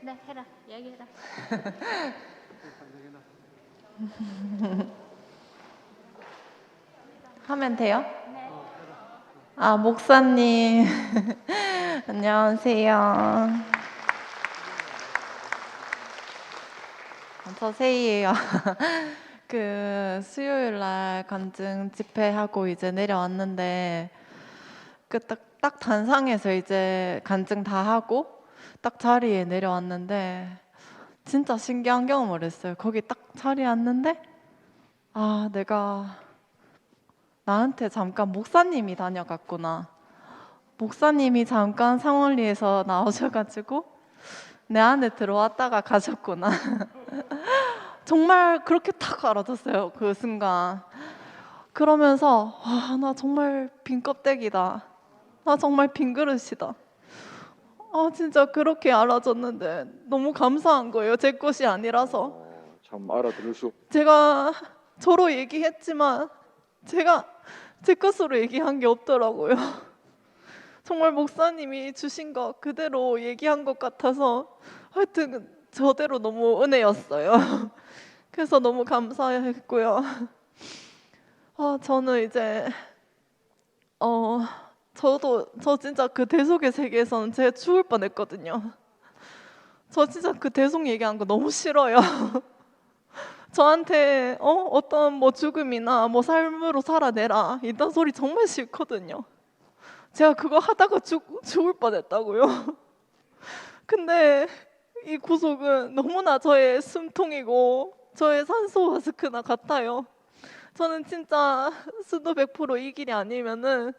네, 해라. 이야기해라. 하면 돼요? 네. 아, 목사님. 안녕하세요. 저 세희예요. 그 수요일 날 간증 집회하고 이제 내려왔는데 그 딱 단상에서 이제 간증 다 하고 딱 자리에 내려왔는데 진짜 신기한 경험을 했어요. 거기 딱 자리에 앉는데 아, 내가 나한테 잠깐 목사님이 다녀갔구나. 목사님이 잠깐 상원리에서 나오셔가지고 내 안에 들어왔다가 가셨구나. 정말 그렇게 딱 알아졌어요. 그 순간. 그러면서 와, 나 정말 빈 껍데기다. 나 정말 빈 그릇이다. 아, 진짜 그렇게 알아졌는데 너무 감사한 거예요. 제 것이 아니라서. 참 알아들을 수. 제가 저로 얘기했지만 제가 제 것으로 얘기한 게 없더라고요. 정말 목사님이 주신 거 그대로 얘기한 것 같아서 하여튼 저대로 너무 은혜였어요. 그래서 너무 감사했고요. 저는 이제 저 진짜 그 대속의 세계에서는 제가 죽을 뻔했거든요. 저 진짜 그 대속 얘기한 거 너무 싫어요. 저한테 어떤 뭐 죽음이나 뭐 삶으로 살아내라 이딴 소리 정말 싫거든요. 제가 그거 하다가 죽을 뻔했다고요. 근데 이 구속은 너무나 저의 숨통이고 저의 산소 마스크나 같아요. 저는 진짜 수도 100% 이 길이 아니면은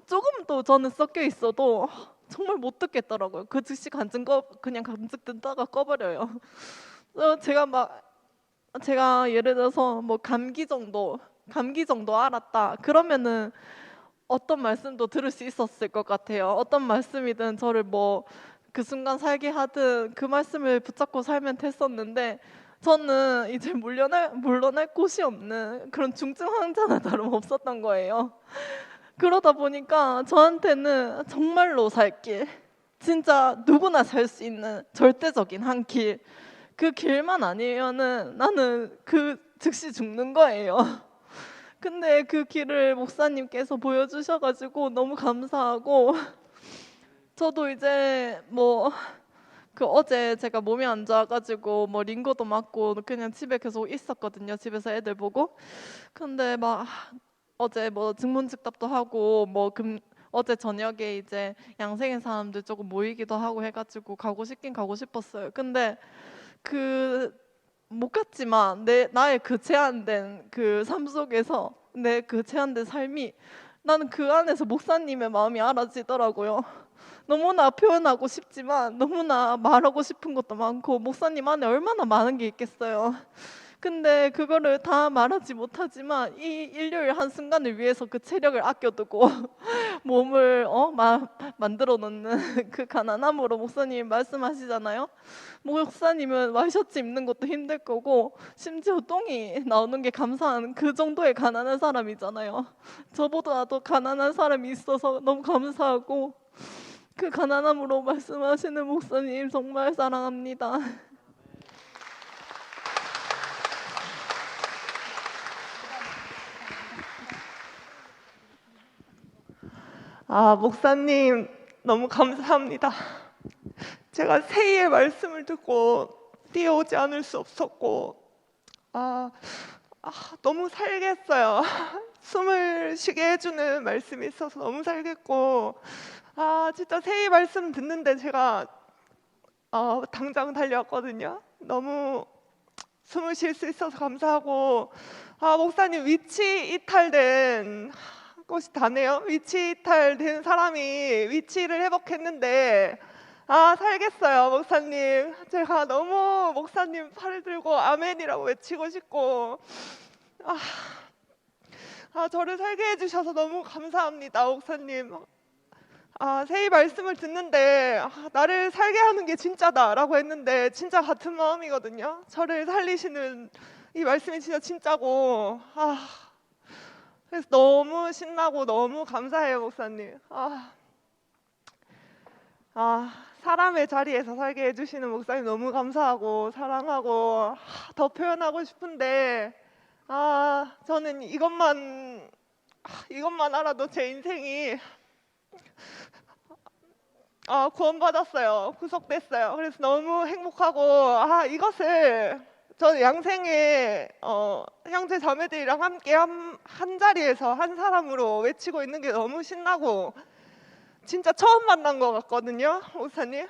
조금도 저는 섞여 있어도 정말 못 듣겠더라고요. 그 즉시 그냥 간증 듣다가 꺼버려요. 제가 예를 들어서 뭐 감기 정도 알았다. 그러면은 어떤 말씀도 들을 수 있었을 것 같아요. 어떤 말씀이든 저를 뭐 그 순간 살게 하든 그 말씀을 붙잡고 살면 됐었는데 저는 이제 물러날 곳이 없는 그런 중증 환자나 다름없었던 거예요. 그러다 보니까 저한테는 정말로 살 길, 진짜 누구나 살 수 있는 절대적인 한 길, 그 길만 아니면은 나는 그 즉시 죽는 거예요. 근데 그 길을 목사님께서 보여주셔가지고 너무 감사하고 저도 이제 뭐 그 어제 제가 몸이 안 좋아가지고 뭐 링거도 맞고 그냥 집에 계속 있었거든요. 집에서 애들 보고. 근데 막 어제 뭐 증문즉답도 하고 뭐 어제 저녁에 이제 양생의 사람들 조금 모이기도 하고 해가지고 가고 싶긴 가고 싶었어요. 근데 그 못 갔지만 나의 그 제한된 그 삶 속에서 내 그 제한된 삶이 나는 그 안에서 목사님의 마음이 알아지더라고요. 너무나 표현하고 싶지만 너무나 말하고 싶은 것도 많고 목사님 안에 얼마나 많은 게 있겠어요. 근데 그거를 다 말하지 못하지만 이 일요일 한순간을 위해서 그 체력을 아껴두고 몸을 만들어 놓는 그 가난함으로 목사님이 말씀하시잖아요. 목사님은 와이셔츠 입는 것도 힘들 거고 심지어 똥이 나오는 게 감사한 그 정도의 가난한 사람이잖아요. 저보다도 가난한 사람이 있어서 너무 감사하고 그 가난함으로 말씀하시는 목사님 정말 사랑합니다. 목사님 너무 감사합니다. 제가 세희의 말씀을 듣고 뛰어오지 않을 수 없었고 너무 살겠어요. 숨을 쉬게 해주는 말씀이 있어서 너무 살겠고 진짜 세희 말씀 듣는데 제가 당장 달려왔거든요. 너무 숨을 쉴 수 있어서 감사하고 목사님 위치 이탈된 것이 다네요. 위치 이탈된 사람이 위치를 회복했는데 살겠어요. 목사님 제가 너무 목사님 팔을 들고 아멘이라고 외치고 싶고 저를 살게 해주셔서 너무 감사합니다. 목사님 세희 말씀을 듣는데 나를 살게 하는 게 진짜다라고 했는데 진짜 같은 마음이거든요. 저를 살리시는 이 말씀이 진짜고 그래서 너무 신나고 너무 감사해요. 목사님 사람의 자리에서 살게 해주시는 목사님 너무 감사하고 사랑하고 더 표현하고 싶은데 저는 이것만 알아도 제 인생이 구원받았어요. 구속됐어요. 그래서 너무 행복하고 이것을 저 양생에 형제 자매들이랑 함께 한 자리에서 한 사람으로 외치고 있는 게 너무 신나고 진짜 처음 만난 것 같거든요, 목사님.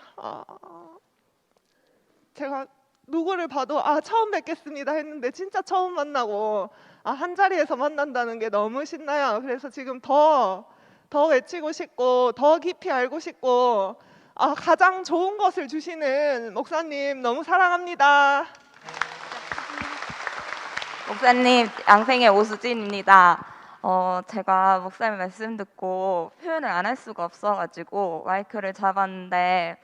제가 누구를 봐도 처음 뵙겠습니다 했는데 진짜 처음 만나고 한 자리에서 만난다는 게 너무 신나요. 그래서 지금 더 외치고 싶고 더 깊이 알고 싶고 가장 좋은 것을 주시는 목사님 너무 사랑합니다. 목사님, 양생의 오수진입니다. 제가 목사님 말씀 듣고 표현을 안 할 수가 없어가지고 마이크를 잡았는데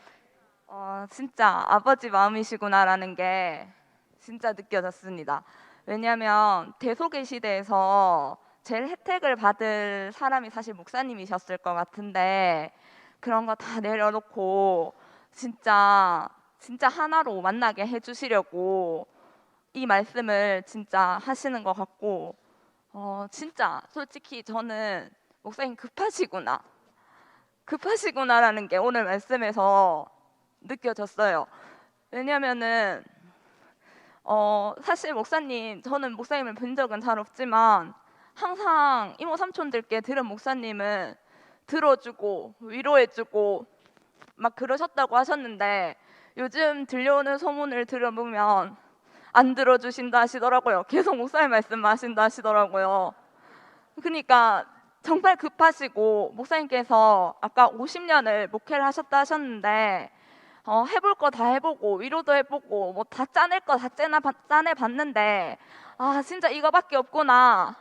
진짜 아버지 마음이시구나라는 게 진짜 느껴졌습니다. 왜냐하면 대속의 시대에서 제일 혜택을 받을 사람이 사실 목사님이셨을 것 같은데 그런 거 다 내려놓고 진짜 하나로 만나게 해주시려고 이 말씀을 진짜 하시는 것 같고 진짜 솔직히 저는 목사님 급하시구나라는 게 오늘 말씀에서 느껴졌어요. 왜냐면은 사실 저는 목사님을 본 적은 잘 없지만 항상 이모 삼촌들께 들은 목사님은 들어주고 위로해주고 막 그러셨다고 하셨는데 요즘 들려오는 소문을 들어보면 안 들어주신다 하시더라고요. 계속 목사님 말씀만 하신다 하시더라고요. 그러니까 정말 급하시고 목사님께서 아까 50년을 목회를 하셨다 하셨는데 해볼 거 다 해보고 위로도 해보고 뭐 다 짜낼 거 다 짜내봤는데 진짜 이거밖에 없구나,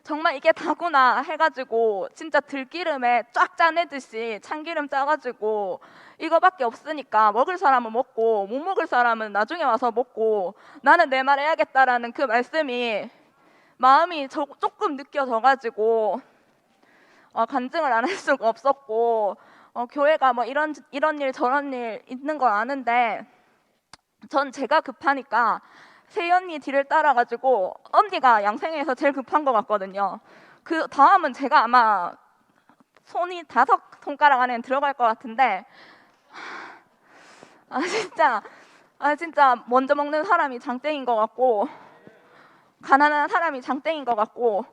정말 이게 다구나 해가지고 진짜 들기름에 쫙 짜내듯이 참기름 짜가지고 이거밖에 없으니까 먹을 사람은 먹고 못 먹을 사람은 나중에 와서 먹고 나는 내 말 해야겠다라는 그 말씀이 마음이 조금 느껴져가지고 간증을 안 할 수가 없었고 교회가 뭐 이런 일 저런 일 있는 걸 아는데 전 제가 급하니까 세희 언니 뒤를 따라가지고 언니가 양생에서 제일 급한 것 같거든요. 그 다음은 제가 아마 손이 5손가락 안에 들어갈 것 같은데 진짜 먼저 먹는 사람이 장땡인 것 같고 가난한 사람이 장땡인 것 같고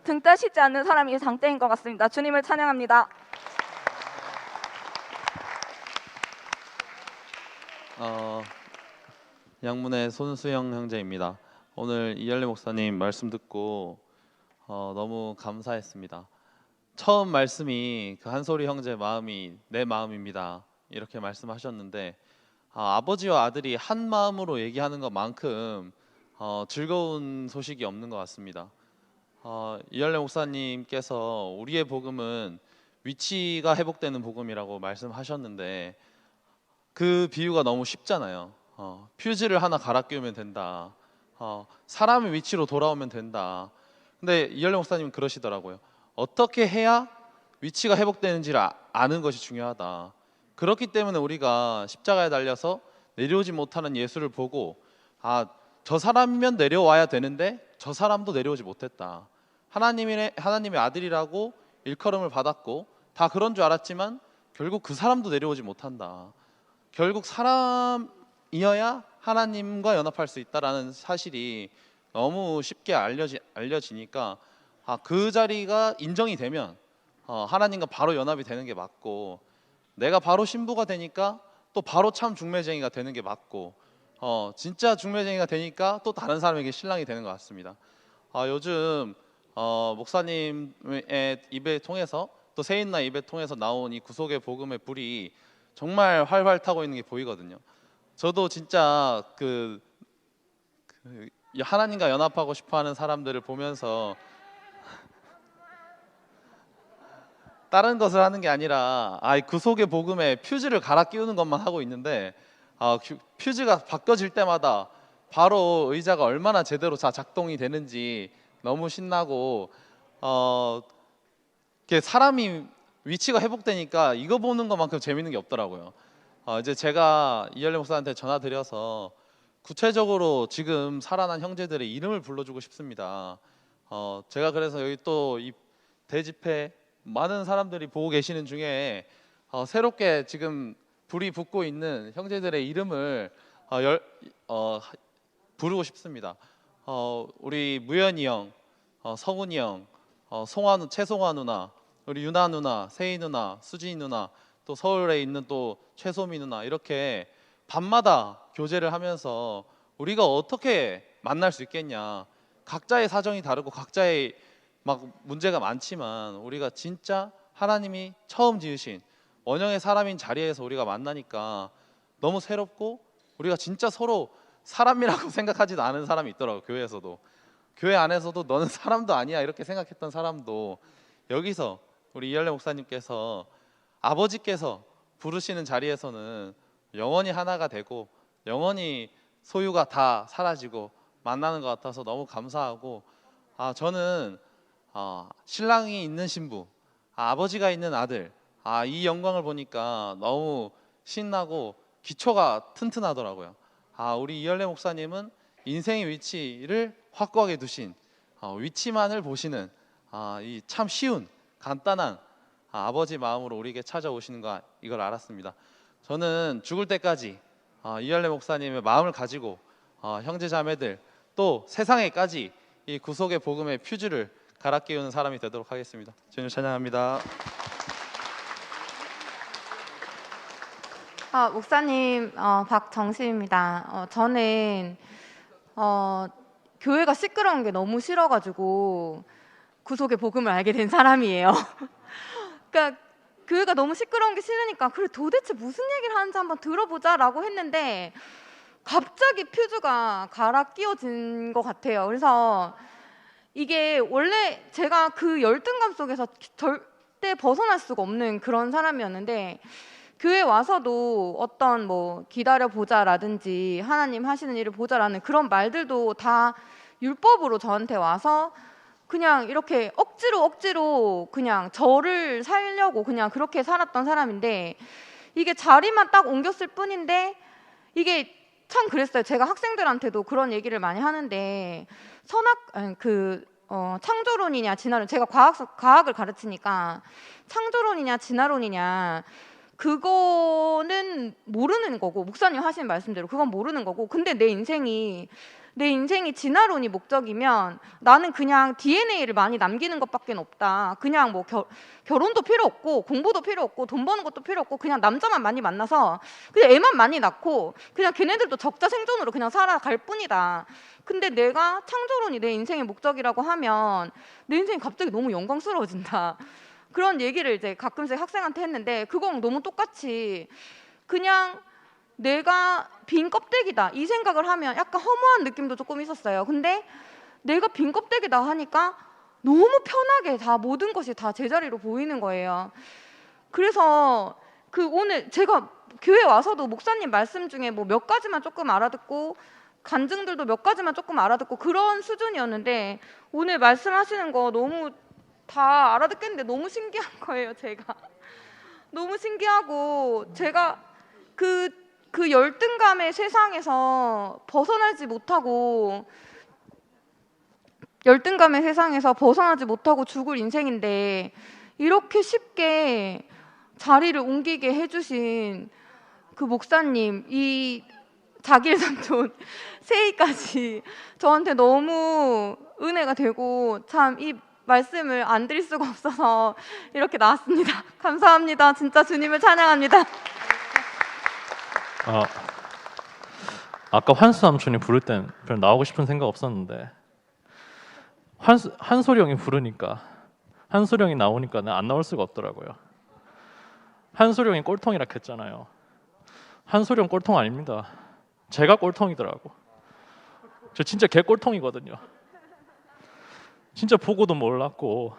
등 따시지 않는 사람이 장땡인 것 같습니다. 주님을 찬양합니다. 양문의 손수영 형제입니다. 오늘 이열래 목사님 말씀 듣고 너무 감사했습니다. 처음 말씀이 그 한소리 형제 마음이 내 마음입니다 이렇게 말씀하셨는데 아버지와 아들이 한 마음으로 얘기하는 것만큼 즐거운 소식이 없는 것 같습니다. 이열래 목사님께서 우리의 복음은 위치가 회복되는 복음이라고 말씀하셨는데 그 비유가 너무 쉽잖아요. 퓨즈를 하나 갈아 끼우면 된다. 사람의 위치로 돌아오면 된다. 근데 이열래 목사님은 그러시더라고요. 어떻게 해야 위치가 회복되는지를 아는 것이 중요하다. 그렇기 때문에 우리가 십자가에 달려서 내려오지 못하는 예수를 보고 저 사람이면 내려와야 되는데 저 사람도 내려오지 못했다. 하나님의 아들이라고 일컬음을 받았고 다 그런 줄 알았지만 결국 그 사람도 내려오지 못한다. 결국 사람이어야 하나님과 연합할 수 있다라는 사실이 너무 쉽게 알려지니까 그 자리가 인정이 되면 하나님과 바로 연합이 되는 게 맞고 내가 바로 신부가 되니까 또 바로 참 중매쟁이가 되는 게 맞고 진짜 중매쟁이가 되니까 또 다른 사람에게 신랑이 되는 것 같습니다. 요즘 목사님의 입에 통해서 또 세인나 입에 통해서 나온 이 구속의 복음의 불이 정말 활활 타고 있는 게 보이거든요. 저도 진짜 하나님과 연합하고 싶어하는 사람들을 보면서 다른 것을 하는 게 아니라 구속의 복음에 퓨즈를 갈아 끼우는 것만 하고 있는데 퓨즈가 바뀌어질 때마다 바로 의자가 얼마나 제대로 작동이 되는지 너무 신나고 사람이 위치가 회복되니까 이거 보는 것만큼 재밌는 게 없더라고요. 이제 제가 이열래 목사한테 전화 드려서 구체적으로 지금 살아난 형제들의 이름을 불러주고 싶습니다. 제가 그래서 여기 또 이 대집회 많은 사람들이 보고 계시는 중에 새롭게 지금 불이 붙고 있는 형제들의 이름을 부르고 싶습니다. 우리 무연이 형, 성훈이 형, 최송화 누나, 우리 유나 누나, 세희 누나, 수진이 누나, 또 서울에 있는 또 최소미 누나, 이렇게 밤마다 교제를 하면서 우리가 어떻게 만날 수 있겠냐. 각자의 사정이 다르고 각자의 막 문제가 많지만 우리가 진짜 하나님이 처음 지으신 원형의 사람인 자리에서 우리가 만나니까 너무 새롭고, 우리가 진짜 서로 사람이라고 생각하지도 않은 사람이 있더라고요. 교회에서도, 교회 안에서도 너는 사람도 아니야 이렇게 생각했던 사람도 여기서 우리 이열래 목사님께서 아버지께서 부르시는 자리에서는 영원히 하나가 되고 영원히 소유가 다 사라지고 만나는 것 같아서 너무 감사하고, 저는 신랑이 있는 신부, 아버지가 있는 아들, 이 영광을 보니까 너무 신나고 기초가 튼튼하더라고요. 우리 이열래 목사님은 인생의 위치를 확고하게 두신, 위치만을 보시는 이 참 쉬운 간단한 아버지 마음으로 우리에게 찾아오시는 거, 이걸 알았습니다. 저는 죽을 때까지 이열래 목사님의 마음을 가지고 형제 자매들 또 세상에까지 이 구속의 복음의 퓨즈를 갈아 끼우는 사람이 되도록 하겠습니다. 주님 찬양합니다. 목사님, 박정시입니다. 저는 교회가 시끄러운 게 너무 싫어가지고 구속의 복음을 알게 된 사람이에요. 그러니까 교회가 너무 시끄러운 게 싫으니까 그래 도대체 무슨 얘기를 하는지 한번 들어보자라고 했는데 갑자기 퓨즈가 갈아 끼워진 것 같아요. 그래서 이게 원래 제가 그 열등감 속에서 절대 벗어날 수가 없는 그런 사람이었는데, 교회 와서도 어떤 뭐 기다려보자라든지 하나님 하시는 일을 보자라는 그런 말들도 다 율법으로 저한테 와서 그냥 이렇게 억지로 그냥 저를 살려고 그냥 그렇게 살았던 사람인데, 이게 자리만 딱 옮겼을 뿐인데 이게 참 그랬어요. 제가 학생들한테도 그런 얘기를 많이 하는데 창조론이냐 진화론, 제가 과학을 가르치니까 창조론이냐 진화론이냐 그거는 모르는 거고, 목사님 하시는 말씀대로 그건 모르는 거고, 근데 내 인생이 진화론이 목적이면 나는 그냥 DNA를 많이 남기는 것밖에 없다. 그냥 뭐 결혼도 필요 없고 공부도 필요 없고 돈 버는 것도 필요 없고 그냥 남자만 많이 만나서 그냥 애만 많이 낳고 그냥 걔네들도 적자 생존으로 그냥 살아갈 뿐이다. 근데 내가 창조론이 내 인생의 목적이라고 하면 내 인생이 갑자기 너무 영광스러워진다. 그런 얘기를 이제 가끔씩 학생한테 했는데, 그건 너무 똑같이 그냥 내가 빈 껍데기다 이 생각을 하면 약간 허무한 느낌도 조금 있었어요. 근데 내가 빈 껍데기다 하니까 너무 편하게 다 모든 것이 다 제자리로 보이는 거예요. 그래서 오늘 제가 교회 와서도 목사님 말씀 중에 뭐 몇 가지만 조금 알아듣고 간증들도 몇 가지만 조금 알아듣고 그런 수준이었는데, 오늘 말씀하시는 거 너무 다 알아듣겠는데 너무 신기한 거예요. 제가 너무 신기하고, 제가 그 열등감의 세상에서 벗어나지 못하고 죽을 인생인데 이렇게 쉽게 자리를 옮기게 해주신 그 목사님, 이 자기의 삼촌 세희까지 저한테 너무 은혜가 되고, 참 이 말씀을 안 드릴 수가 없어서 이렇게 나왔습니다. 감사합니다. 진짜 주님을 찬양합니다. 아까 환수 삼촌이 부를 땐 별 나오고 싶은 생각 없었는데 한솔이 형이 부르니까, 한솔이 형이 나오니까 안 나올 수가 없더라고요. 한솔이 형이 꼴통이라 했잖아요. 한솔이 형 꼴통 아닙니다. 제가 꼴통이더라고. 저 진짜 개 꼴통이거든요. 진짜 보고도 몰랐고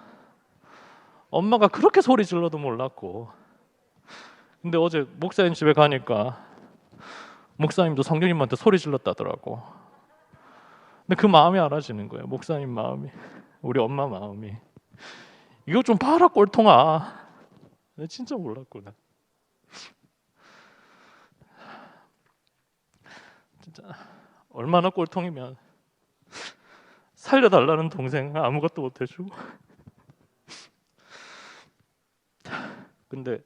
엄마가 그렇게 소리 질러도 몰랐고, 근데 어제 목사님 집에 가니까 목사님도 성령님한테 소리 질렀다더라고. 근데 그 마음이 알아지는 거예요. 목사님 마음이, 우리 엄마 마음이. 이거 좀 봐라 꼴통아. 내가 진짜 몰랐구나. 진짜 얼마나 꼴통이면 살려달라는 동생 아무것도 못 해주고. 근데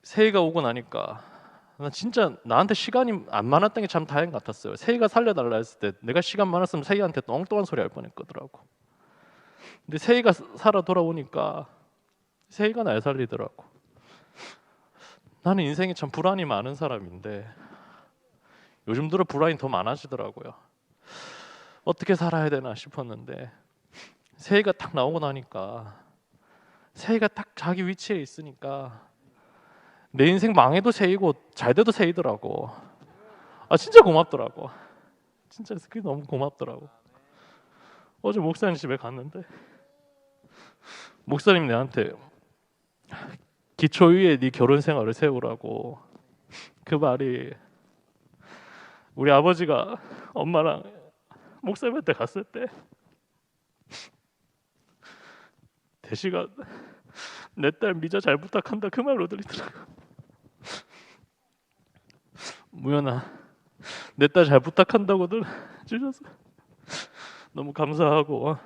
새해가 오고 나니까 나 진짜 나한테 시간이 안 많았던 게 참 다행 같았어요. 새해가 살려달라 했을 때 내가 시간 많았으면 새해한테 엉뚱한 소리 할 뻔했거더라고. 근데 새해가 살아 돌아오니까 새해가 날 살리더라고. 나는 인생에 참 불안이 많은 사람인데 요즘 들어 불안이 더 많아지더라고요. 어떻게 살아야 되나 싶었는데 새해가 딱 나오고 나니까 새해가 딱 자기 위치에 있으니까 내 인생 망해도 새이고 잘 돼도 새이더라고. 아 진짜 고맙더라고. 진짜 그게 너무 고맙더라고. 어제 목사님 집에 갔는데 목사님 내한테 기초 위에 네 결혼 생활을 세우라고. 그 말이 우리 아버지가 엄마랑 목사님한테 갔을 때 대시가 내 딸 미자 잘 부탁한다 그 말로 들리더라고. 무연아 내 딸 잘 부탁한다고들 주셔서 너무 감사하고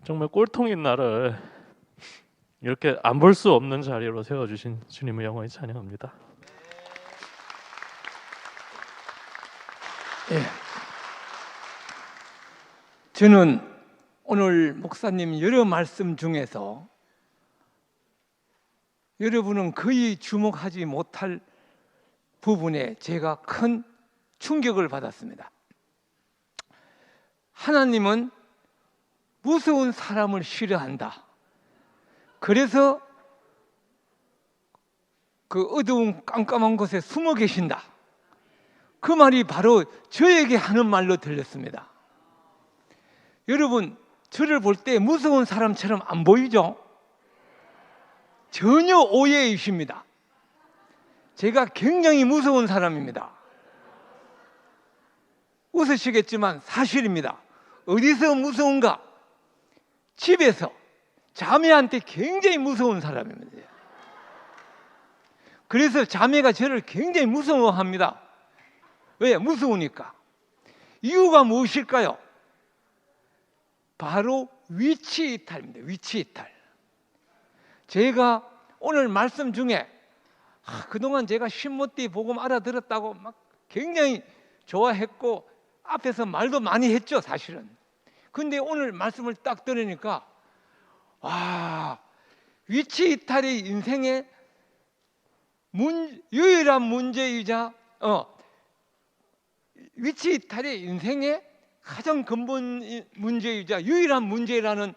정말 꼴통인 나를 이렇게 안 볼 수 없는 자리로 세워주신 주님을 영원히 찬양합니다. 예. 저는 오늘 목사님 여러 말씀 중에서 여러분은 거의 주목하지 못할 부분에 제가 큰 충격을 받았습니다. 하나님은 무서운 사람을 싫어한다. 그래서 그 어두운 깜깜한 곳에 숨어 계신다. 그 말이 바로 저에게 하는 말로 들렸습니다. 여러분, 저를 볼 때 무서운 사람처럼 안 보이죠? 전혀 오해이십니다. 제가 굉장히 무서운 사람입니다. 웃으시겠지만 사실입니다. 어디서 무서운가? 집에서 자매한테 굉장히 무서운 사람입니다. 그래서 자매가 저를 굉장히 무서워합니다. 왜? 무서우니까. 이유가 무엇일까요? 바로 위치 이탈입니다. 위치 이탈. 제가 오늘 말씀 중에 그동안 제가 신모띠 복음 알아들었다고 막 굉장히 좋아했고 앞에서 말도 많이 했죠, 사실은. 근데 오늘 말씀을 딱 들으니까 위치 이탈이 인생의 유일한 문제이자 위치 이탈이 인생의 가장 근본 문제이자 유일한 문제라는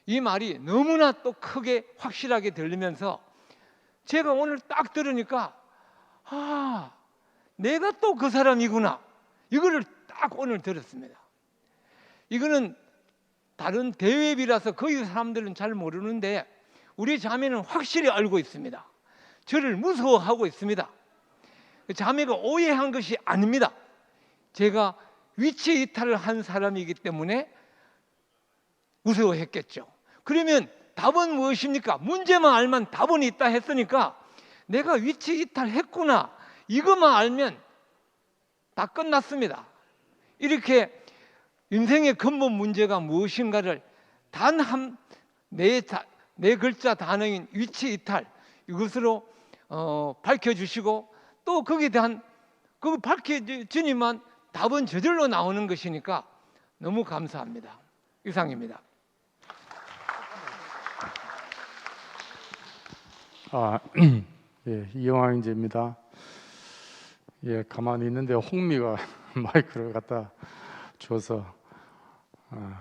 이 말이 너무나 또 크게 확실하게 들리면서 제가 오늘 딱 들으니까 내가 또 그 사람이구나. 이거를 딱 오늘 들었습니다. 이거는 다른 대외비라서 거기 사람들은 잘 모르는데 우리 자매는 확실히 알고 있습니다. 저를 무서워하고 있습니다. 자매가 오해한 것이 아닙니다. 제가 위치 이탈을 한 사람이기 때문에 무서워했겠죠. 그러면 답은 무엇입니까? 문제만 알면 답은 있다 했으니까 내가 위치 이탈했구나 이것만 알면 다 끝났습니다. 이렇게 인생의 근본 문제가 무엇인가를 단 네 글자 단어인 위치 이탈 이것으로 밝혀주시고 또 거기에 대한 그 밝혀지니만 답은 저절로 나오는 것이니까 너무 감사합니다. 이상입니다. 예, 이영환 형제입니다. 예, 가만히 있는데 홍미가 마이크를 갖다 줘서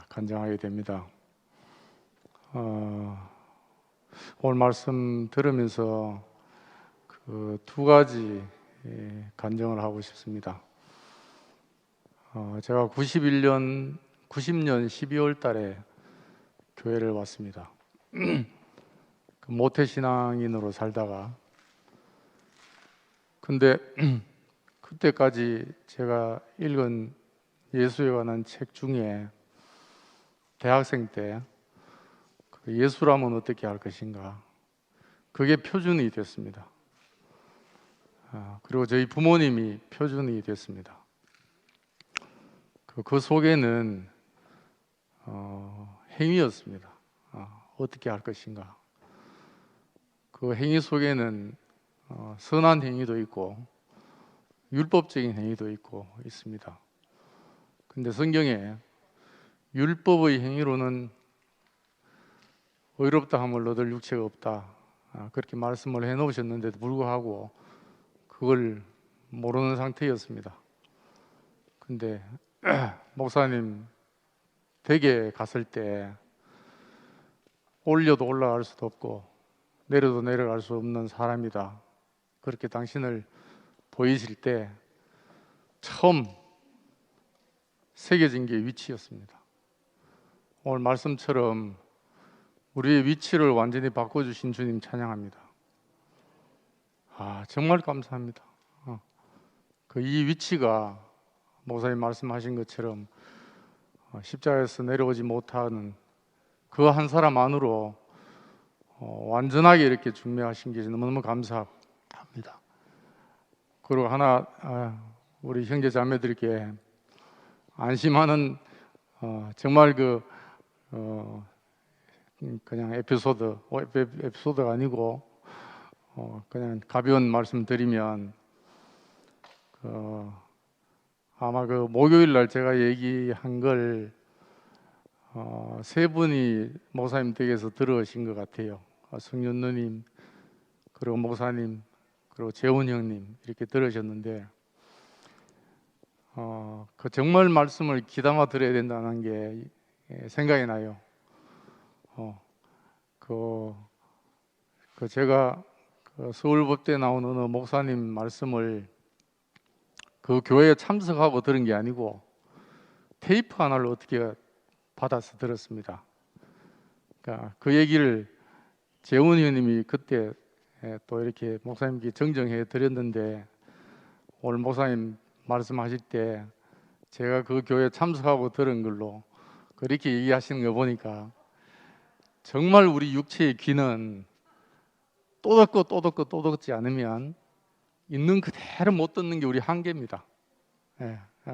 간증하게 됩니다. 오늘 말씀 들으면서 그 두 가지 간증을 하고 싶습니다. 제가 90년 12월 달에 교회를 왔습니다. 그 모태신앙인으로 살다가 근데 그때까지 제가 읽은 예수에 관한 책 중에 대학생 때 그 예수라면 어떻게 할 것인가 그게 표준이 됐습니다. 그리고 저희 부모님이 표준이 됐습니다. 그 속에는 행위였습니다. 어떻게 할 것인가. 그 행위 속에는 선한 행위도 있고 율법적인 행위도 있고 있습니다. 근데 성경에 율법의 행위로는 의롭다 함을 얻을 육체가 없다, 그렇게 말씀을 해놓으셨는데도 불구하고 그걸 모르는 상태였습니다. 근데 목사님 댁에 갔을 때 올려도 올라갈 수도 없고 내려도 내려갈 수 없는 사람이다, 그렇게 당신을 보이실 때 처음 새겨진 게 위치였습니다. 오늘 말씀처럼 우리의 위치를 완전히 바꿔주신 주님 찬양합니다. 정말 감사합니다. 이 위치가 목사님 말씀하신 것처럼 십자가에서 내려오지 못하는 그 한 사람 안으로 완전하게 이렇게 준비하신 게 너무너무 감사합니다. 그리고 하나 우리 형제 자매들께 안심하는 정말 그냥 에피소드가 아니고 그냥 가벼운 말씀 드리면 아마 목요일 날 제가 얘기한 걸 세 분이 목사님 댁에서 들으신 것 같아요. 성윤 누님, 그리고 목사님, 그리고 재훈 형님 이렇게 들으셨는데 정말 말씀을 귀담아 들어야 된다는 게 생각이 나요. 제가 서울법대에 나온 어느 목사님 말씀을 그 교회에 참석하고 들은 게 아니고 테이프 하나를 어떻게 받아서 들었습니다. 그러니까 그 얘기를 재훈 의원님이 그때 또 이렇게 목사님께 정정해 드렸는데 오늘 목사님 말씀하실 때 제가 그 교회에 참석하고 들은 걸로 그렇게 얘기하시는 거 보니까 정말 우리 육체의 귀는 또 듣고 또 듣고 또 듣지 않으면 있는 그대로 못 듣는 게 우리 한계입니다.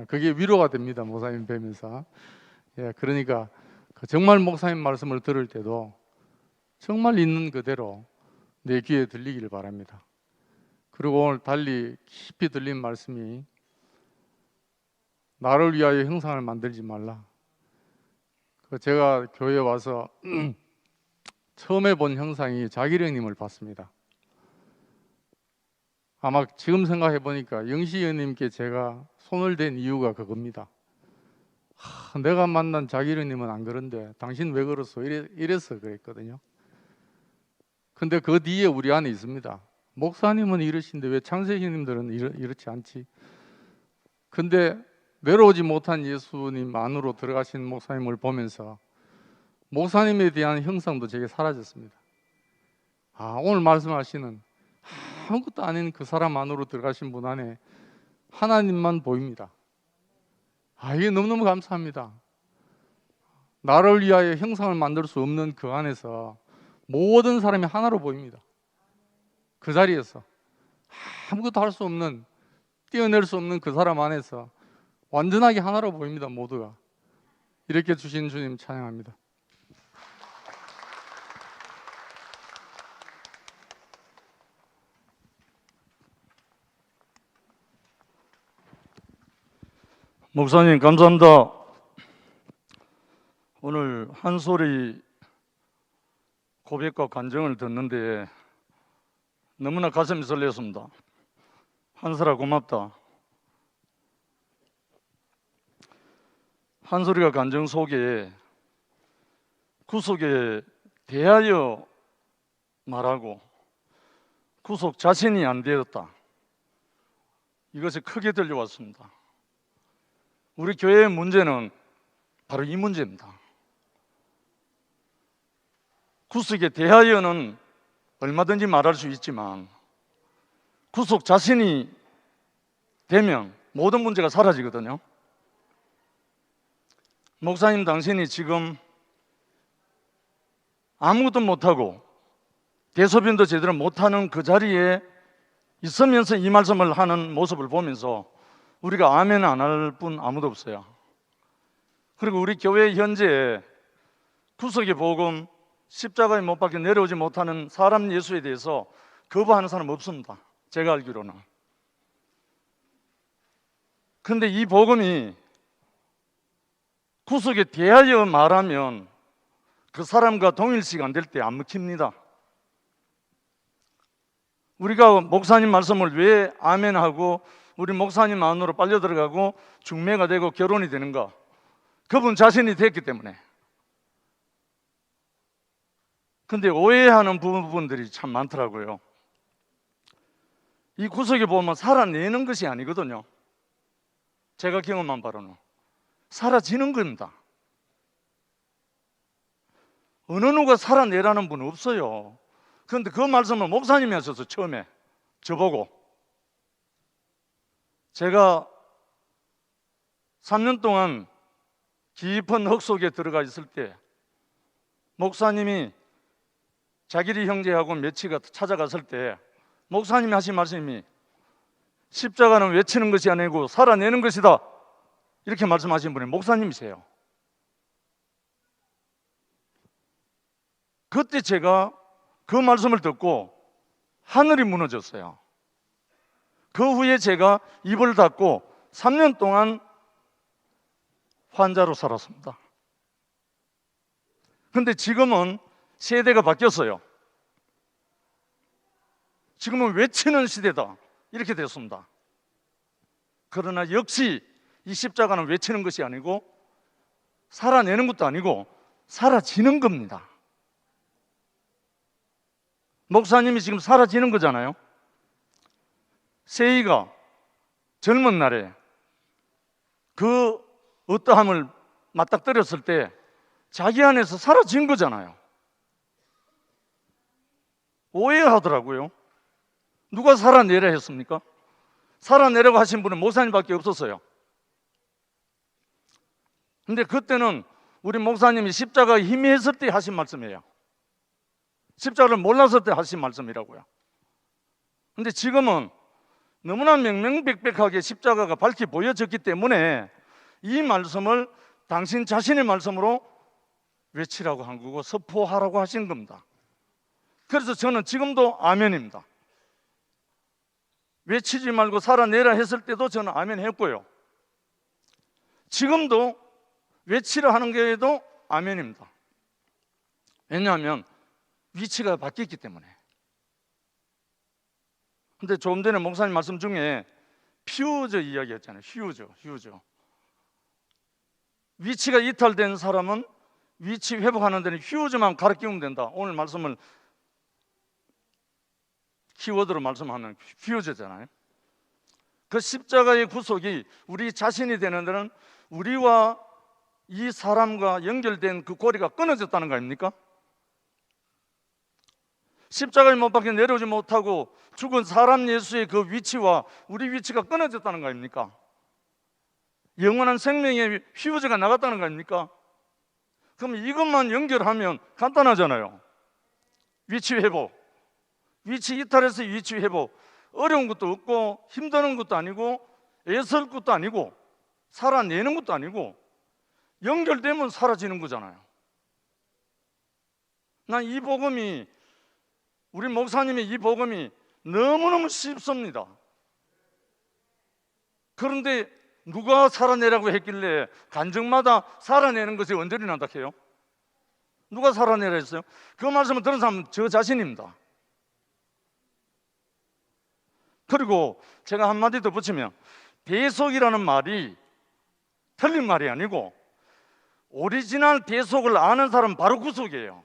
그게 위로가 됩니다. 목사님 뵈면서. 그러니까 정말 목사님 말씀을 들을 때도 정말 있는 그대로 내 귀에 들리기를 바랍니다. 그리고 오늘 달리 깊이 들린 말씀이 나를 위하여 형상을 만들지 말라. 제가 교회에 와서 처음에 본 형상이 자기령님을 봤습니다. 아마 지금 생각해 보니까 영시 의원님께 제가 손을 댄 이유가 그겁니다. 내가 만난 자기령님은 안 그런데 당신 왜 그랬어? 이래서 그랬거든요. 근데 그 뒤에 우리 안에 있습니다. 목사님은 이러신데 왜 창세기님들은 이렇지 않지? 근데 내려오지 못한 예수님 안으로 들어가신 목사님을 보면서 목사님에 대한 형상도 제게 사라졌습니다. 오늘 말씀하시는 아무것도 아닌 그 사람 안으로 들어가신 분 안에 하나님만 보입니다. 이게 너무너무 감사합니다. 나를 위하여 형상을 만들 수 없는 그 안에서 모든 사람이 하나로 보입니다. 그 자리에서 아무것도 할 수 없는, 떼어낼 수 없는 그 사람 안에서 완전하게 하나로 보입니다. 모두가. 이렇게 주신 주님 찬양합니다. 목사님 감사합니다. 오늘 한 소리 고백과 간증을 듣는데 너무나 가슴이 설레었습니다. 한솔아 고맙다. 한 소리가 간증 속에 구속에 대하여 말하고 구속 자신이 안 되었다. 이것이 크게 들려왔습니다. 우리 교회의 문제는 바로 이 문제입니다. 구속에 대하여는 얼마든지 말할 수 있지만 구속 자신이 되면 모든 문제가 사라지거든요. 목사님 당신이 지금 아무것도 못하고 대소변도 제대로 못하는 그 자리에 있으면서 이 말씀을 하는 모습을 보면서 우리가 아멘 안 할 분 아무도 없어요. 그리고 우리 교회 현재 구속의 복음, 십자가에 못 박혀 내려오지 못하는 사람 예수에 대해서 거부하는 사람 없습니다. 제가 알기로는. 그런데 이 복음이 구속에 대하여 말하면 그 사람과 동일시가 안 될 때 안 먹힙니다. 우리가 목사님 말씀을 왜 아멘하고 우리 목사님 안으로 빨려 들어가고 중매가 되고 결혼이 되는가? 그분 자신이 됐기 때문에. 근데 오해하는 부분들이 참 많더라고요. 이 구속에 보면 살아내는 것이 아니거든요. 제가 경험한 바로는 사라지는 겁니다. 어느 누가 살아내라는 분 없어요. 그런데 그 말씀을 목사님이 하셔서 처음에 저보고, 제가 3년 동안 깊은 흙 속에 들어가 있을 때 목사님이 자기리 형제하고 며치가 찾아갔을 때 목사님이 하신 말씀이 십자가는 외치는 것이 아니고 살아내는 것이다, 이렇게 말씀하신 분이 목사님이세요. 그때 제가 그 말씀을 듣고 하늘이 무너졌어요. 그 후에 제가 입을 닫고 3년 동안 환자로 살았습니다. 근데 지금은 세대가 바뀌었어요. 지금은 외치는 시대다, 이렇게 됐습니다. 그러나 역시 이 십자가는 외치는 것이 아니고 살아내는 것도 아니고 사라지는 겁니다. 목사님이 지금 사라지는 거잖아요. 세이가 젊은 날에 그 어떠함을 맞닥뜨렸을 때 자기 안에서 사라진 거잖아요. 오해하더라고요. 누가 살아내려 했습니까? 살아내려고 하신 분은 목사님밖에 없었어요. 근데 그때는 우리 목사님이 십자가에 희미했을 때 하신 말씀이에요. 십자가를 몰랐을 때 하신 말씀이라고요. 근데 지금은 너무나 명명백백하게 십자가가 밝히 보여졌기 때문에 이 말씀을 당신 자신의 말씀으로 외치라고 한 거고 선포하라고 하신 겁니다. 그래서 저는 지금도 아멘입니다. 외치지 말고 살아내라 했을 때도 저는 아멘 했고요. 지금도 외치라 하는 게도 아멘입니다. 왜냐하면 위치가 바뀌었기 때문에. 근데 조금 전에 목사님 말씀 중에 퓨저 이야기했잖아요. 휴저. 위치가 이탈된 사람은 위치 회복하는 데는 휴저만 가르치면 된다. 오늘 말씀을 키워드로 말씀하는 휴저잖아요. 그 십자가의 구속이 우리 자신이 되는 데는 우리와 이 사람과 연결된 그 고리가 끊어졌다는 거 아닙니까? 십자가에 못 박혀 내려오지 못하고 죽은 사람 예수의 그 위치와 우리 위치가 끊어졌다는 거 아닙니까? 영원한 생명의 휴저가 나갔다는 거 아닙니까? 그럼 이것만 연결하면 간단하잖아요. 위치 회복, 위치 이탈해서 위치 회복. 어려운 것도 없고 힘드는 것도 아니고 애쓸 것도 아니고 살아내는 것도 아니고 연결되면 사라지는 거잖아요. 난 이 복음이, 우리 목사님의 이 복음이 너무너무 쉽습니다. 그런데 누가 살아내라고 했길래 간증마다 살아내는 것이 언저리 난다 해요? 누가 살아내라 했어요? 그 말씀을 들은 사람은 저 자신입니다. 그리고 제가 한마디 더 붙이면 대속이라는 말이 틀린 말이 아니고 오리지널 대속을 아는 사람은 바로 구속이에요.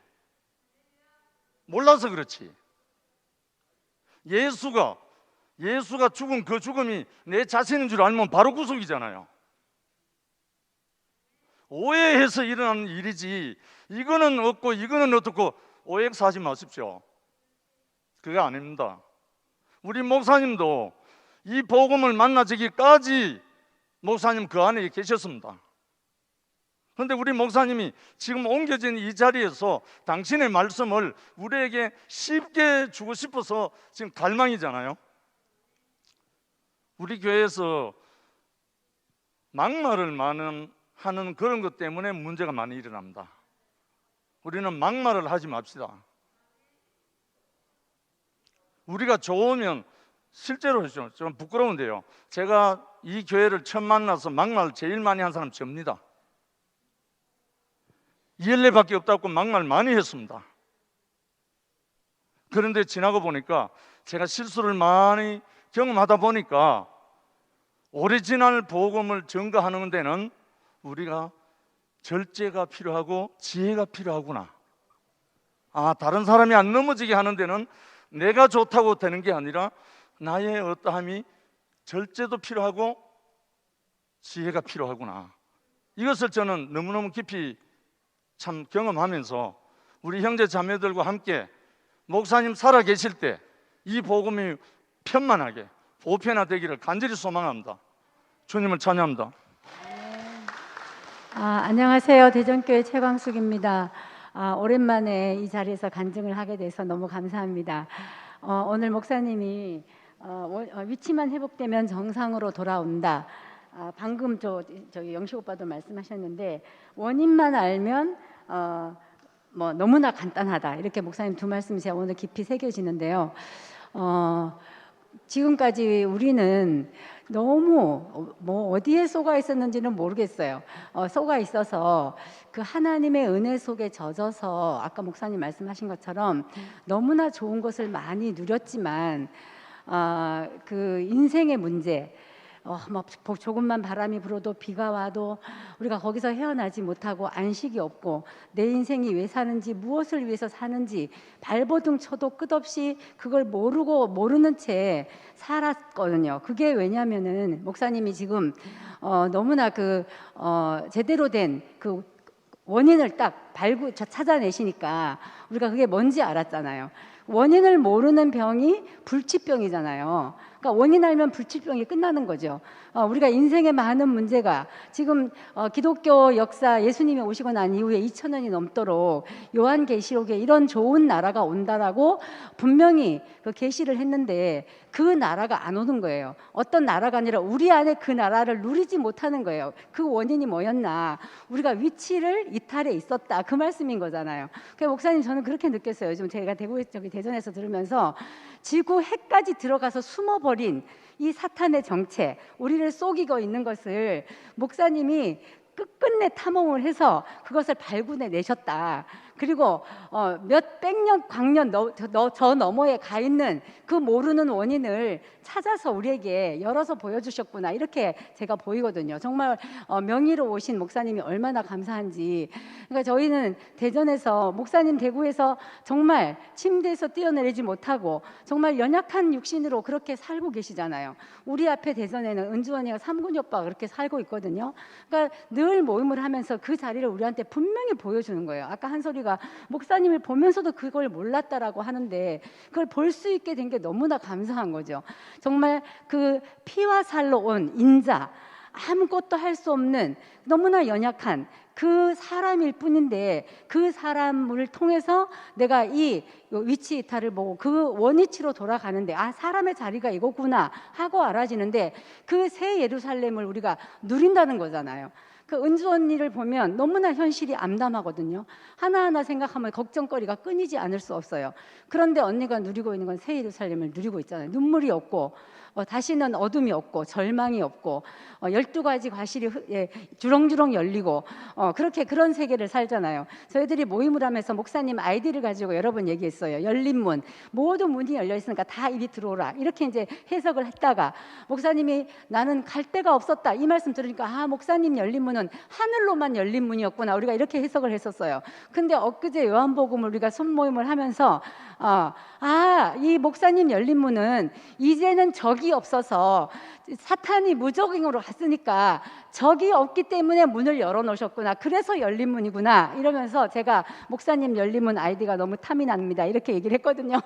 몰라서 그렇지. 예수가 죽은 그 죽음이 내 자신인 줄 알면 바로 구속이잖아요. 오해해서 일어나는 일이지 이거는 없고 이거는 어떻고 오해사하지 마십시오. 그게 아닙니다. 우리 목사님도 이 복음을 만나지기까지 목사님 그 안에 계셨습니다. 그런데 우리 목사님이 지금 옮겨진 이 자리에서 당신의 말씀을 우리에게 쉽게 주고 싶어서 지금 갈망이잖아요. 우리 교회에서 막말을 하는 그런 것 때문에 문제가 많이 일어납니다. 우리는 막말을 하지 맙시다. 우리가 좋으면 실제로 좀 부끄러운데요. 제가 이 교회를 처음 만나서 막말 제일 많이 한 사람 접니다. 이엘레밖에 없다고 막말 많이 했습니다. 그런데 지나고 보니까 제가 실수를 많이 경험하다 보니까 오리지널 복음을 증거하는 데는 우리가 절제가 필요하고 지혜가 필요하구나. 다른 사람이 안 넘어지게 하는 데는 내가 좋다고 되는 게 아니라 나의 어떠함이 절제도 필요하고 지혜가 필요하구나. 이것을 저는 너무너무 깊이 참 경험하면서 우리 형제 자매들과 함께 목사님 살아 계실 때 이 복음이 편만하게 보편화되기를 간절히 소망합니다. 주님을 찬양합니다. 안녕하세요. 대전교회 최광숙입니다. 오랜만에 이 자리에서 간증을 하게 돼서 너무 감사합니다. 오늘 목사님이 위치만 회복되면 정상으로 돌아온다. 방금 저기 영식 오빠도 말씀하셨는데 원인만 알면 뭐 너무나 간단하다. 이렇게 목사님 두 말씀이 제가 오늘 깊이 새겨지는데요. 지금까지 우리는 너무 뭐 어디에 쏘가 있었는지는 모르겠어요. 쏘가 있어서 그 하나님의 은혜 속에 젖어서 아까 목사님 말씀하신 것처럼 너무나 좋은 것을 많이 누렸지만 그 인생의 문제, 뭐 조금만 바람이 불어도 비가 와도 우리가 거기서 헤어나지 못하고 안식이 없고 내 인생이 왜 사는지 무엇을 위해서 사는지 발버둥 쳐도 끝없이 그걸 모르는 채 살았거든요. 그게 왜냐면은 목사님이 지금 너무나 제대로 된 그 원인을 딱 찾아내시니까 우리가 그게 뭔지 알았잖아요. 원인을 모르는 병이 불치병이잖아요. 그러니까 원인 알면 불치병이 끝나는 거죠. 우리가 인생의 많은 문제가 지금 기독교 역사 예수님이 오시고 난 이후에 2000년이 넘도록 요한계시록에 이런 좋은 나라가 온다라고 분명히 그 계시를 했는데 그 나라가 안 오는 거예요. 어떤 나라가 아니라 우리 안에 그 나라를 누리지 못하는 거예요. 그 원인이 뭐였나? 우리가 위치를 이탈해 있었다. 그 말씀인 거잖아요. 그러니까 목사님 저는 그렇게 느꼈어요. 요즘 제가 대전에서 들으면서 지구 해까지 들어가서 숨어버린 이 사탄의 정체, 우리를 속이고 있는 것을 목사님이 끝끝내 탐험을 해서 그것을 발굴해 내셨다. 그리고 몇백 년 광년 저 너머에 가 있는 그 모르는 원인을 찾아서 우리에게 열어서 보여주셨구나. 이렇게 제가 보이거든요. 정말 명의로우신 목사님이 얼마나 감사한지. 그러니까 저희는 대전에서 목사님 대구에서 정말 침대에서 뛰어내리지 못하고 정말 연약한 육신으로 그렇게 살고 계시잖아요. 우리 앞에 대전에는 은주원이가 삼군이 오빠가 그렇게 살고 있거든요. 그러니까 늘 모임을 하면서 그 자리를 우리한테 분명히 보여주는 거예요. 아까 한 소리가 목사님을 보면서도 그걸 몰랐다라고 하는데 그걸 볼 수 있게 된 게 너무나 감사한 거죠. 정말 그 피와 살로 온 인자, 아무것도 할 수 없는 너무나 연약한 그 사람일 뿐인데 그 사람을 통해서 내가 이 위치 이탈을 보고 그 원위치로 돌아가는데 사람의 자리가 이거구나 하고 알아지는데 그 새 예루살렘을 우리가 누린다는 거잖아요. 그 은주 언니를 보면 너무나 현실이 암담하거든요. 하나하나 생각하면 걱정거리가 끊이지 않을 수 없어요. 그런데 언니가 누리고 있는 건 새 예루살렘을 누리고 있잖아요. 눈물이 없고 다시는 어둠이 없고 절망이 없고 12가지 과실이 주렁주렁 열리고 그렇게 그런 세계를 살잖아요. 저희들이 모임을 하면서 목사님 아이디를 가지고 여러 번 얘기했어요. 열린 문, 모든 문이 열려 있으니까 다 이리 들어오라. 이렇게 이제 해석을 했다가 목사님이 나는 갈 데가 없었다. 이 말씀 들으니까 목사님 열린 문은 하늘로만 열린 문이었구나. 우리가 이렇게 해석을 했었어요. 근데 엊그제 요한복음을 우리가 손모임을 하면서 이 목사님 열린 문은 이제는 적이 없어서 사탄이 무적행으로 갔으니까 적이 없기 때문에 문을 열어놓으셨구나. 그래서 열린 문이구나. 이러면서 제가 목사님 열린 문 아이디가 너무 탐이 납니다. 이렇게 얘기를 했거든요.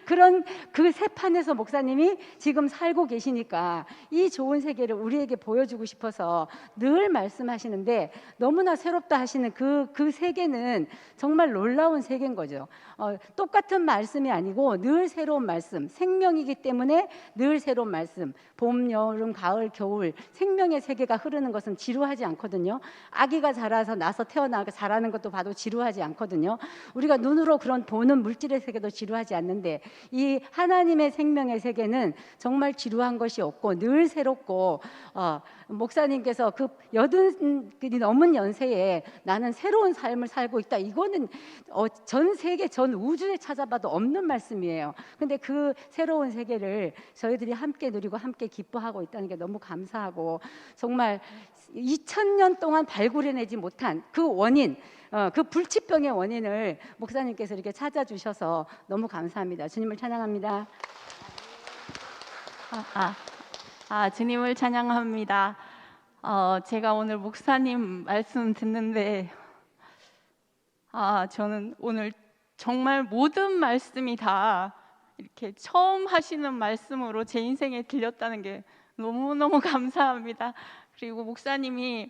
그런 그 새 판에서 목사님이 지금 살고 계시니까 이 좋은 세계를 우리에게 보여주고 싶어서 늘 말씀하시는데 너무나 새롭다 하시는 그 세계는 정말 놀라운 세계인 거죠. 똑같은 말씀이 아니고 늘 새로운 말씀, 생명이기 때문에 늘 새로운 말씀, 봄, 여름, 가을, 겨울 생명의 세계가 흐르는 것은 지루하지 않거든요. 아기가 자라서 나서 태어나서 자라는 것도 봐도 지루하지 않거든요. 우리가 눈으로 그런 보는 물질의 세계도 지루하지 않는데 이 하나님의 생명의 세계는 정말 지루한 것이 없고 늘 새롭고 목사님께서 그 80이 넘은 연세에 나는 새로운 삶을 살고 있다. 이거는 전 세계 전 우주에 찾아봐도 없는 말씀이에요. 근데 그 새로운 세계를 저희들이 함께 누리고 함께 기뻐하고 있다는 게 너무 감사하고 정말 2000년 동안 발굴해내지 못한 그 원인 그 불치병의 원인을 목사님께서 이렇게 찾아주셔서 너무 감사합니다. 주님을 찬양합니다. 주님을 찬양합니다. 제가 오늘 목사님 말씀 듣는데 저는 오늘 정말 모든 말씀이 다 이렇게 처음 하시는 말씀으로 제 인생에 들렸다는 게 너무너무 감사합니다. 그리고 목사님이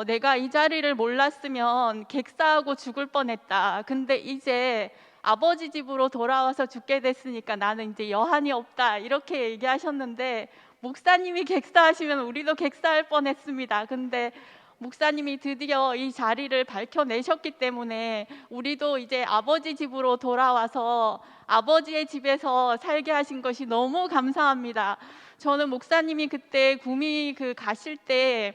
내가 이 자리를 몰랐으면 객사하고 죽을 뻔했다. 근데 이제 아버지 집으로 돌아와서 죽게 됐으니까 나는 이제 여한이 없다. 이렇게 얘기하셨는데 목사님이 객사하시면 우리도 객사할 뻔했습니다. 근데 목사님이 드디어 이 자리를 밝혀내셨기 때문에 우리도 이제 아버지 집으로 돌아와서 아버지의 집에서 살게 하신 것이 너무 감사합니다. 저는 목사님이 그때 구미 가실 때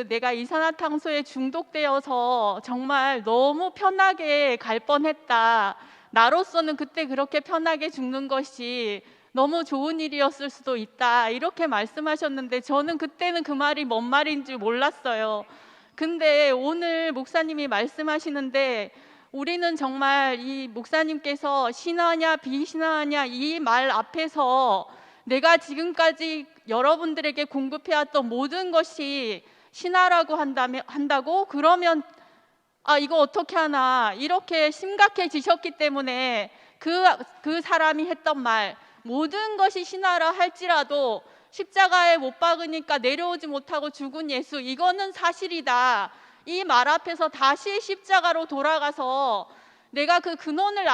내가 이산화탄소에 중독되어서 정말 너무 편하게 갈 뻔했다. 나로서는 그때 그렇게 편하게 죽는 것이 너무 좋은 일이었을 수도 있다. 이렇게 말씀하셨는데 저는 그때는 그 말이 뭔 말인지 몰랐어요. 근데 오늘 목사님이 말씀하시는데 우리는 정말 이 목사님께서 신화냐 비신화냐 이 말 앞에서 내가 지금까지 여러분들에게 공급해왔던 모든 것이 신화라고 한다고 그러면 이거 어떻게 하나 이렇게 심각해지셨기 때문에 그 사람이 했던 말 모든 것이 신화라 할지라도 십자가에 못 박으니까 내려오지 못하고 죽은 예수 이거는 사실이다. 이 말 앞에서 다시 십자가로 돌아가서 내가 그 근원을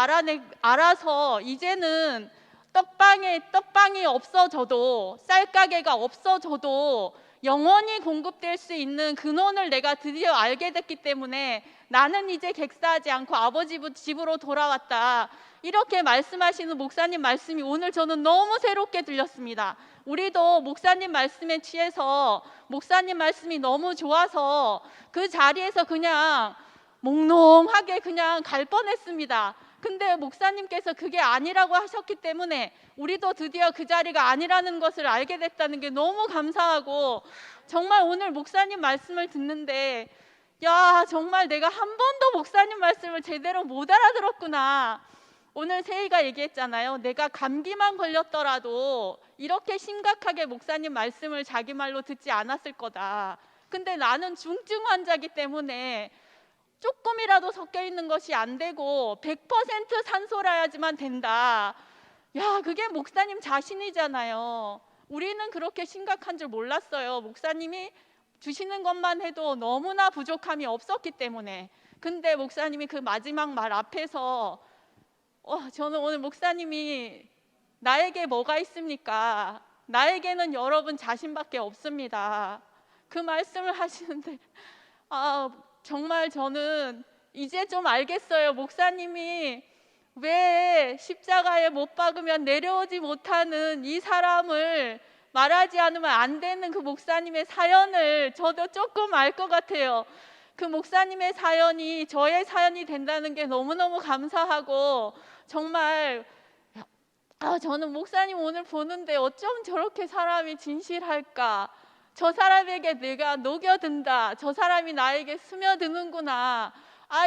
알아서 이제는 떡방이 없어져도 쌀가게가 없어져도 영원히 공급될 수 있는 근원을 내가 드디어 알게 됐기 때문에 나는 이제 객사하지 않고 아버지 집으로 돌아왔다. 이렇게 말씀하시는 목사님 말씀이 오늘 저는 너무 새롭게 들렸습니다. 우리도 목사님 말씀에 취해서 목사님 말씀이 너무 좋아서 그 자리에서 그냥 몽롱하게 그냥 갈 뻔했습니다. 근데 목사님께서 그게 아니라고 하셨기 때문에 우리도 드디어 그 자리가 아니라는 것을 알게 됐다는 게 너무 감사하고 정말 오늘 목사님 말씀을 듣는데 정말 내가 한 번도 목사님 말씀을 제대로 못 알아들었구나. 오늘 세희가 얘기했잖아요. 내가 감기만 걸렸더라도 이렇게 심각하게 목사님 말씀을 자기 말로 듣지 않았을 거다. 근데 나는 중증 환자이기 때문에 조금이라도 섞여 있는 것이 안 되고 100% 산소라야지만 된다. 그게 목사님 자신이잖아요. 우리는 그렇게 심각한 줄 몰랐어요. 목사님이 주시는 것만 해도 너무나 부족함이 없었기 때문에. 근데 목사님이 그 마지막 말 앞에서 저는 오늘 목사님이 나에게 뭐가 있습니까? 나에게는 여러분 자신밖에 없습니다. 그 말씀을 하시는데 정말 저는 이제 좀 알겠어요. 목사님이 왜 십자가에 못 박으면 내려오지 못하는 이 사람을 말하지 않으면 안 되는 그 목사님의 사연을 저도 조금 알 것 같아요. 그 목사님의 사연이 저의 사연이 된다는 게 너무너무 감사하고 정말 저는 목사님 오늘 보는데 어쩜 저렇게 사람이 진실할까? 저 사람에게 내가 녹여든다. 저 사람이 나에게 스며드는구나.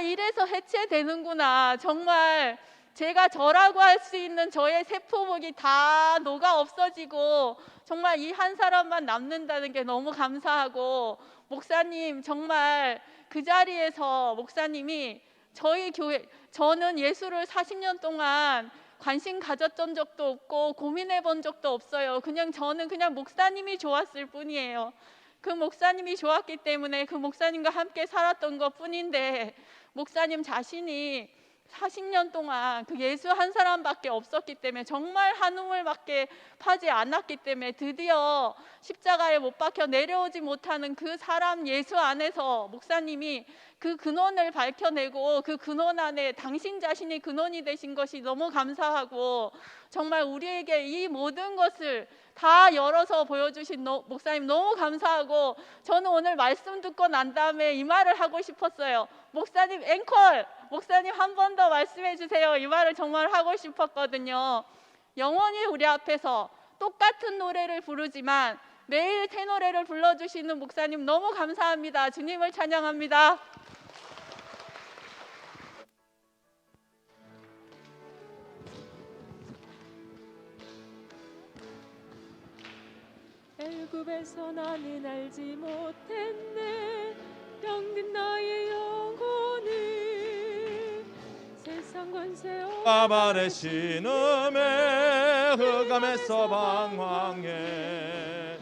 이래서 해체되는구나. 정말 제가 저라고 할 수 있는 저의 세포목이 다 녹아 없어지고 정말 이 한 사람만 남는다는 게 너무 감사하고 목사님 정말 그 자리에서 목사님이 저희 교회 저는 예수를 40년 동안 관심 가졌던 적도 없고 고민해 본 적도 없어요. 저는 그냥 목사님이 좋았을 뿐이에요. 그 목사님이 좋았기 때문에 그 목사님과 함께 살았던 것 뿐인데 목사님 자신이 40년 동안 그 예수 한 사람밖에 없었기 때문에 정말 한 우물밖에 파지 않았기 때문에 드디어 십자가에 못 박혀 내려오지 못하는 그 사람 예수 안에서 목사님이 그 근원을 밝혀내고 그 근원 안에 당신 자신이 근원이 되신 것이 너무 감사하고 정말 우리에게 이 모든 것을 다 열어서 보여주신 목사님 너무 감사하고 저는 오늘 말씀 듣고 난 다음에 이 말을 하고 싶었어요. 목사님 앵콜! 목사님 한 번 더 말씀해 주세요. 이 말을 정말 하고 싶었거든요. 영원히 우리 앞에서 똑같은 노래를 부르지만 매일 새 노래를 불러주시는 목사님 너무 감사합니다. 주님을 찬양합니다. 애굽에서 나는 알지 못했네 병든 나의 영혼을 세상 권세 가발의 신음에 흑암에서 방황해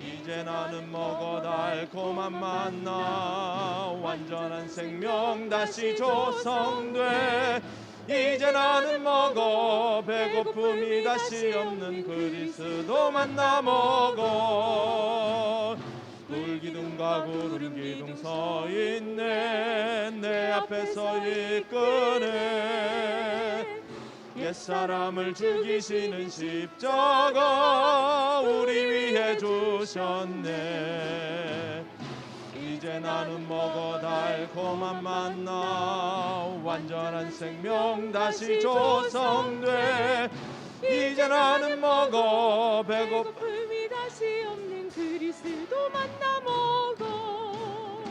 이제 나는 먹어 달콤한 만나 완전한 생명 다시 조성돼 이제 나는 먹어 배고픔이 다시 없는 그리스도 만나 먹어 불기둥과 구름기둥 서 있네 내 앞에서 이끄네 옛사람을 죽이시는 십자가 우리 위해 주셨네 이제 나는 먹어 달콤한 만나 완전한 생명 다시 조성돼 이제 나는 먹어 배고픔이 다시 없는 그리스도 만나 먹어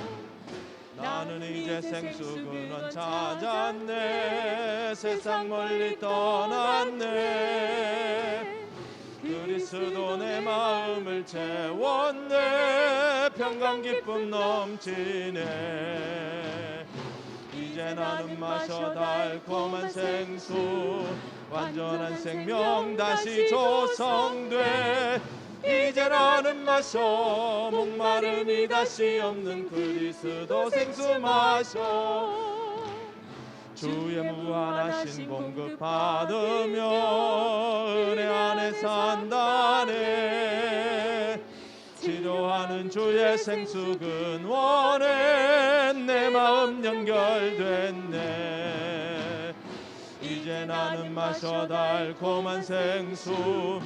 나는 이제 생수 근원 찾았네 세상 멀리 떠났네 그리스도 내 마음을 채웠네 평강 기쁨 넘치네 이제 나는 마셔 달콤한 생수 완전한 생명 다시 조성돼 이제 나는 마셔 목마름이 다시 없는 그리스도 생수 마셔 주의 무한하신 공급 받으며 은혜 안에 산다네 치료하는 주의 생수 근원에 내 마음 연결됐네 이제 나는 마셔 달콤한 생수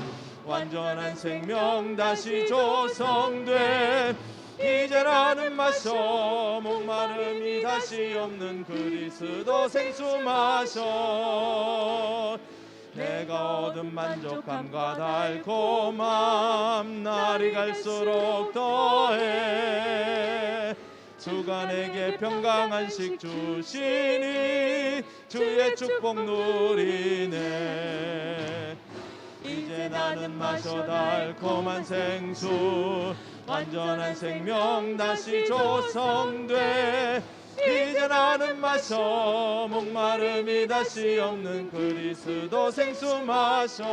완전한 생명 다시 조성돼 이제 나는 마셔 목마름이 다시 없는 그리스도 생수 마셔 내가 얻은 만족함과 달콤함 날이 갈수록 더해 주가 내게 평강한 식 주시니 주의 축복 누리네 이제 나는 마셔 달콤한 생수 완전한 생명 다시 조성돼 이제 나는 마셔 목마름이 다시 없는 그리스도 생수 마셔